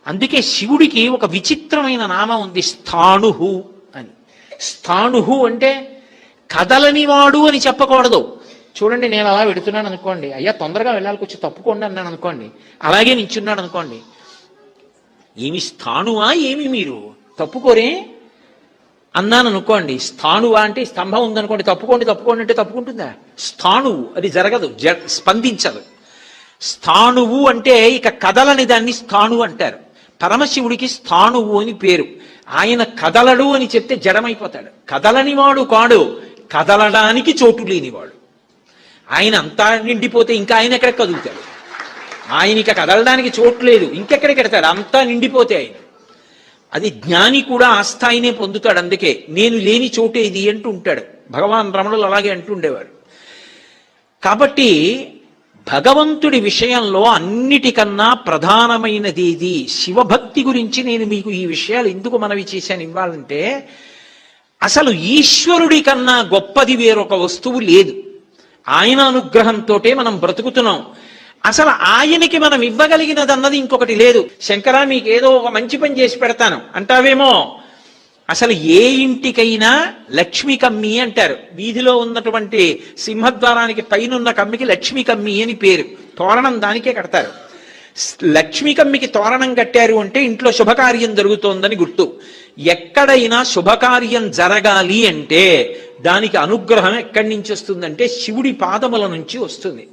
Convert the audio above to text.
అందుకే శివుడికి ఒక విచిత్రమైన నామం ఉంది, స్థాణుహు అని. స్థాణుహు అంటే కదలనివాడు అని చెప్పకూడదు. చూడండి, నేను అలా పెడుతున్నాను అనుకోండి, అయ్యా తొందరగా వెళ్ళాలి కొంచెం తప్పుకోండి అన్నాను అనుకోండి, అలాగే నించున్నాడు అనుకోండి, ఏమి స్థాణువా ఏమి మీరు తప్పుకోరే అన్నాను అనుకోండి. స్థాణువా అంటే స్తంభం ఉందనుకోండి, తప్పుకోండి తప్పుకోండి అంటే తప్పుకుంటుందా? స్థాణువు అది జరగదు, స్పందించదు. స్థాణువు అంటే ఇక కదలని దాన్ని స్థాణువు అంటారు. పరమశివుడికి స్థాణువు అని పేరు. ఆయన కదలడు అని చెప్తే జడమైపోతాడు. కదలని వాడు కాడు, కదలడానికి చోటు లేనివాడు. ఆయన అంతా నిండిపోతే ఇంకా ఆయన ఎక్కడ కదులుతాడు? ఆయనకి కదలడానికి చోటు లేదు, ఇంకెక్కడికి వెడతాడు? అంతా నిండిపోతే ఆయన. అది జ్ఞాని కూడా ఆ స్థాయినే పొందుతాడు. అందుకే నేను లేని చోటే ఇది అంటూ ఉంటాడు. భగవాన్ రమణులు అలాగే అంటుండేవారు. కాబట్టి భగవంతుడి విషయంలో అన్నిటికన్నా ప్రధానమైనది ఇది. శివభక్తి గురించి నేను మీకు ఈ విషయాలు ఎందుకు మనవి చేశాను ఇవ్వాలంటే, అసలు ఈశ్వరుడి కన్నా గొప్పది వేరొక వస్తువు లేదు. ఆయన అనుగ్రహంతో మనం బ్రతుకుతున్నాం. అసలు ఆయనకి మనం ఇవ్వగలిగినది అన్నది ఇంకొకటి లేదు. శంకరా మీకు ఏదో ఒక మంచి పని చేసి పెడతాను అంటావేమో, అసలు ఏ ఇంటికైనా లక్ష్మీ కమ్మి అంటారు. వీధిలో ఉన్నటువంటి సింహద్వారానికి పైనున్న కమ్మికి లక్ష్మీ కమ్మి అని పేరు. తోరణం దానికే కడతారు. లక్ష్మీ కమ్మికి తోరణం కట్టారు అంటే ఇంట్లో శుభకార్యం జరుగుతోందని గుర్తు. ఎక్కడైనా శుభకార్యం జరగాలి అంటే దానికి అనుగ్రహం ఎక్కడి నుంచి వస్తుందంటే శివుడి పాదముల నుంచి వస్తుంది.